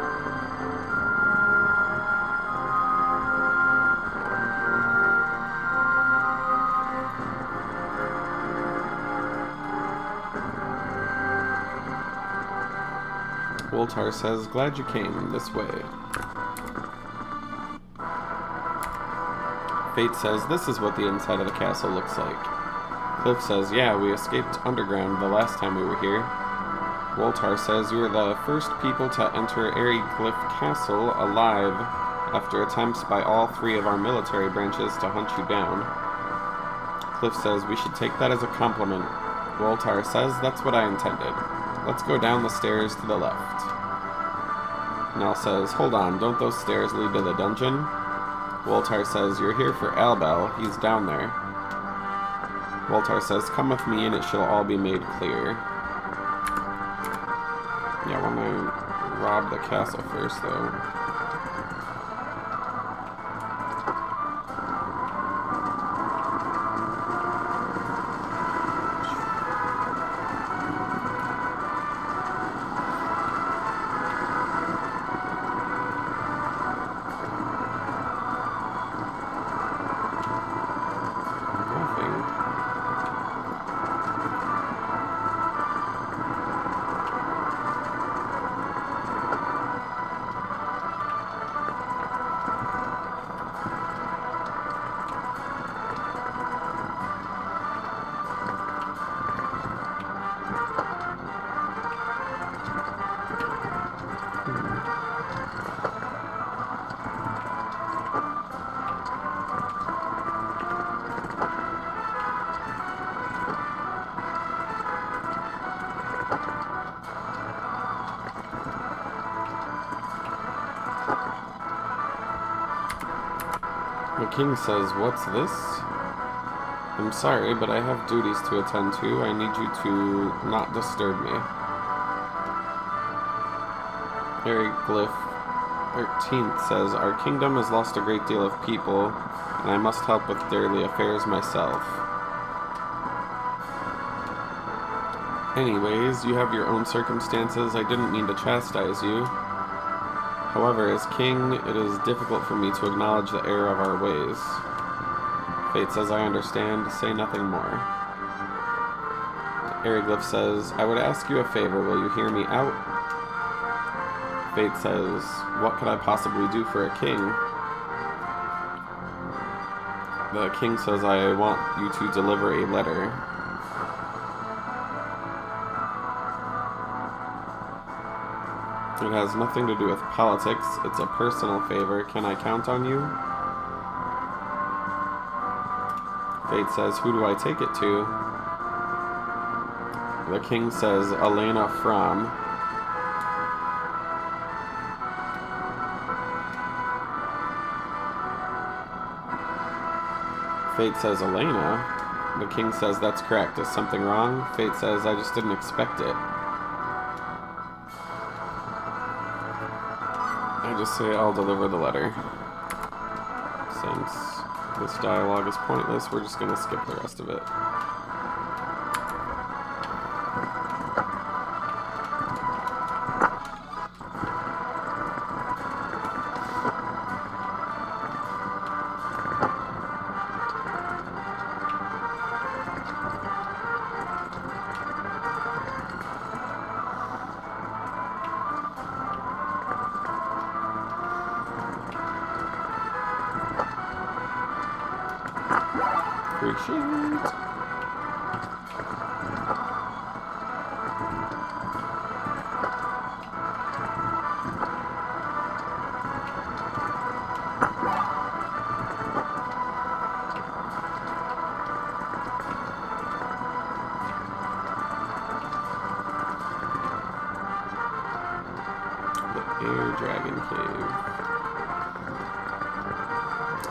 Woltar says, glad you came this way. Fate says, this is what the inside of the castle looks like. Cliff says, yeah, we escaped underground the last time we were here. Woltar says, you were the first people to enter Aryglyph Castle alive after attempts by all 3 of our military branches to hunt you down. Cliff says, we should take that as a compliment. Woltar says, that's what I intended. Let's go down the stairs to the left. Nell says, hold on, don't those stairs lead to the dungeon? Woltar says, you're here for Albel, he's down there. Woltar says, come with me and it shall all be made clear. Yeah, when I rob the castle first, though. king says, "What's this?" "I'm sorry, but I have duties to attend to. I need you to not disturb me." Glyph 13th says, "Our kingdom has lost a great deal of people, and I must help with daily affairs myself. Anyways, you have your own circumstances. I didn't mean to chastise you. However, as king, it is difficult for me to acknowledge the error of our ways." Fate says, "I understand. Say nothing more." Glyph says, "I would ask you a favor. Will you hear me out?" Fate says, "What could I possibly do for a king?" The king says, "I want you to deliver a letter." "It has nothing to do with politics. It's a personal favor. Can I count on you?" Fate says, "Who do I take it to?" The king says, "Elena from." Fate says, "Elena?" The king says, "That's correct. Is something wrong?" Fate says, "I just didn't expect it." I just say, "I'll deliver the letter." Since this dialogue is pointless, we're just going to skip the rest of it. Appreciate. Air Dragon Cave.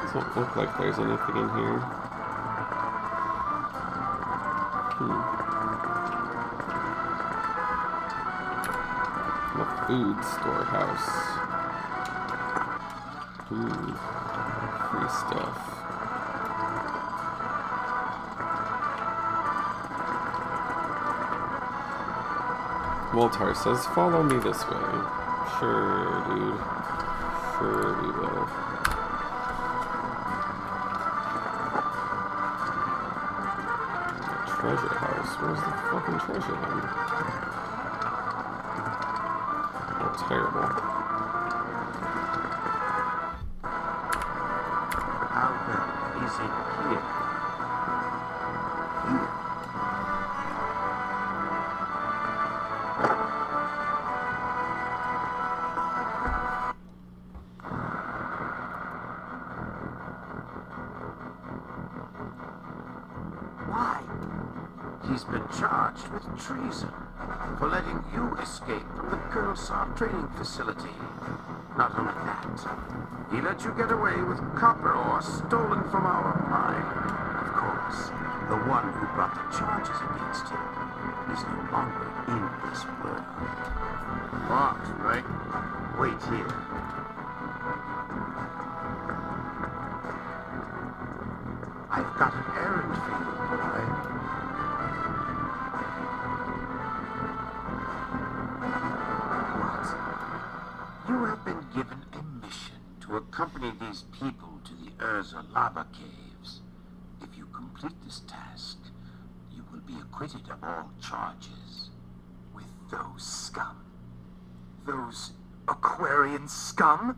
Doesn't look like there's anything in here. The food storehouse. Ooh, free stuff. Moltar says, "Follow me this way." Sure, dude. Sure we will. Treasure house. Where's the fucking treasure then? Oh, terrible. How well is it here? Here. Why? He's been charged with treason for letting you escape from the Kurosawa training facility. Not only that, he let you get away with copper ore stolen from our mine. Of course, the one who brought the charges against him is no longer in this world. Fox, right? Wait here. I've got an errand for you, boy. What? You have been given a mission to accompany these people to the Urza lava caves. If you complete this task, you will be acquitted of all charges. With those scum? Those Aquarian scum?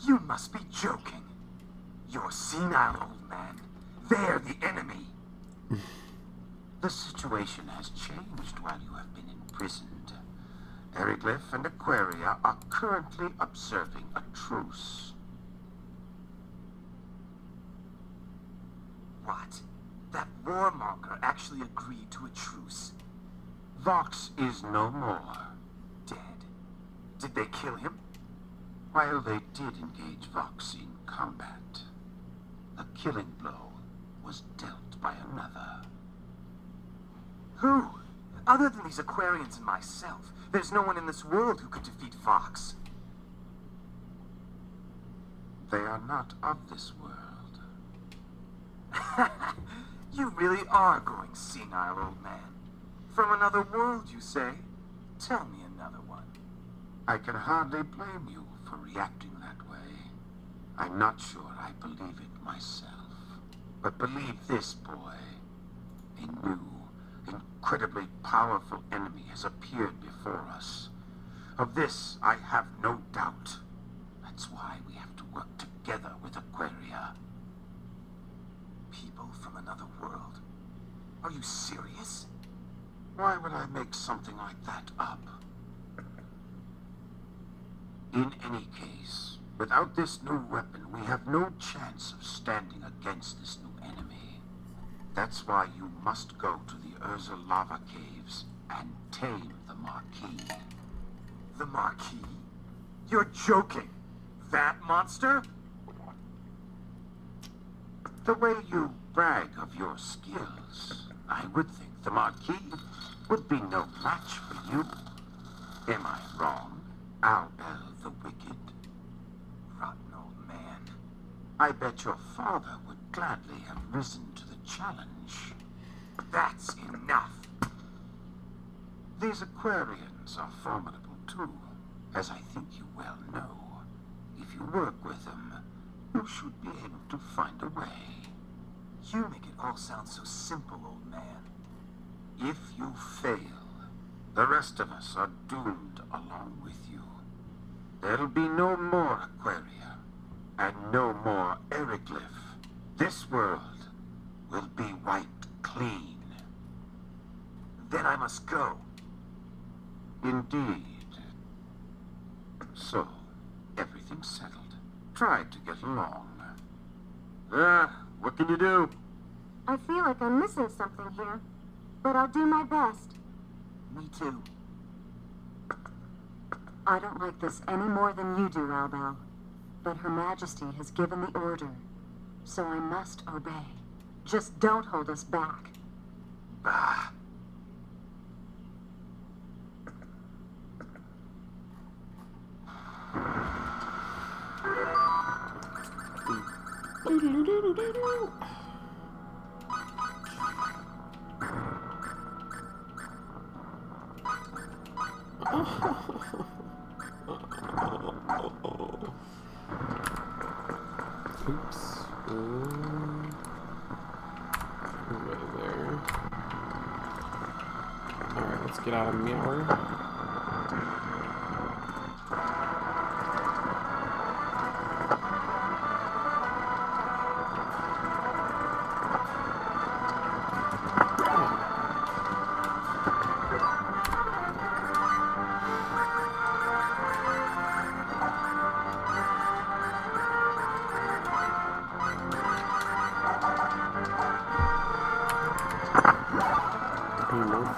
You must be joking. You're senile, old man. They're the enemy. The situation has changed while you have been imprisoned. Eriglyph and Aquaria are currently observing a truce. What? That warmonger actually agreed to a truce? Vox is no more. Dead. Did they kill him? While they did engage Vox in combat. The killing blow was dealt by another. Who? Other than these Aquarians and myself, there's no one in this world who could defeat Vox. They are not of this world. You really are going senile, old man. From another world, you say? Tell me another one. I can hardly blame you for reacting that way. I'm not sure I believe it myself. But believe this, boy. A new, incredibly powerful enemy has appeared before us. Of this, I have no doubt. That's why we have to work together with Aquaria. People from another world? Are you serious? Why would I make something like that up? In any case, without this new weapon, we have no chance of standing against this new enemy. That's why you must go to the Urza lava caves and tame the Marquis. The Marquis? You're joking! That monster? The way you brag of your skills, I would think the Marquis would be no match for you. Am I wrong, Albel the Wicked? Rotten old man. I bet your father would gladly have risen to the challenge. That's enough. These Aquarians are formidable too, as I think you well know. If you work with them, you should be able to find a way. You make it all sound so simple, old man. If you fail, the rest of us are doomed along with you. There'll be no more Aquaria, and no more Eriglyph. This world will be wiped clean. Then I must go. Indeed. So, everything's settled. Try to get along. What can you do? I feel like I'm missing something here, but I'll do my best. Me too. I don't like this any more than you do, Albel. But Her Majesty has given the order, so I must obey. Just don't hold us back. Bah. Oops. Right there. Alright, let's get out of Meower.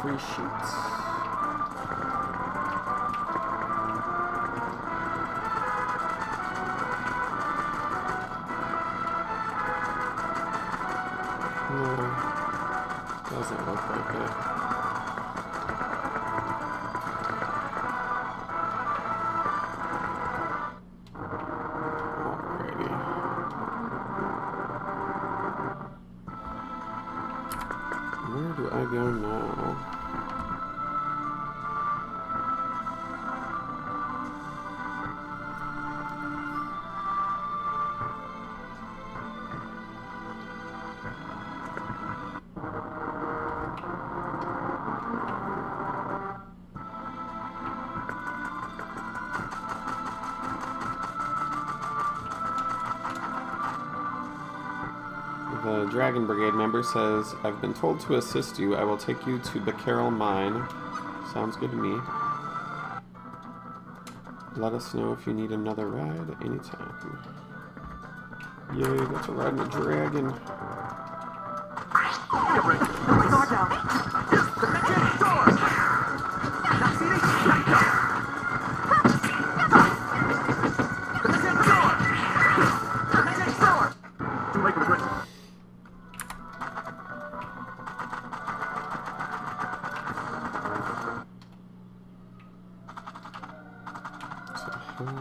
Free sheets. No, doesn't look like it. Alrighty. Where do I go now? The Dragon Brigade member says, I've been told to assist you. I will take you to Becquerel Mine. Sounds good to me. Let us know if you need another ride anytime. Yay, that's a ride in a dragon. Too late for the Okay.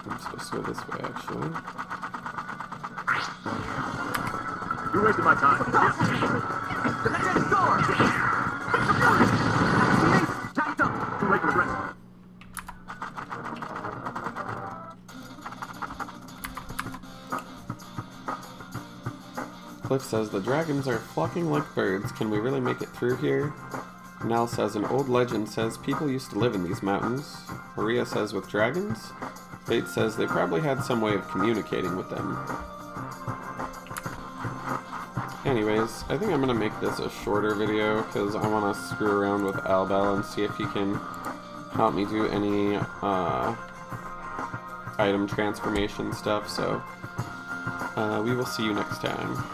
I'm supposed to go this way, actually. You wasted my time. The next door! Too late to regret. Cliff says, the dragons are flocking like birds. Can we really make it through here? Nell says, an old legend says people used to live in these mountains. Maria says, with dragons? Fate says they probably had some way of communicating with them. Anyways, I think I'm going to make this a shorter video because I want to screw around with Albel and see if he can help me do any item transformation stuff. So we will see you next time.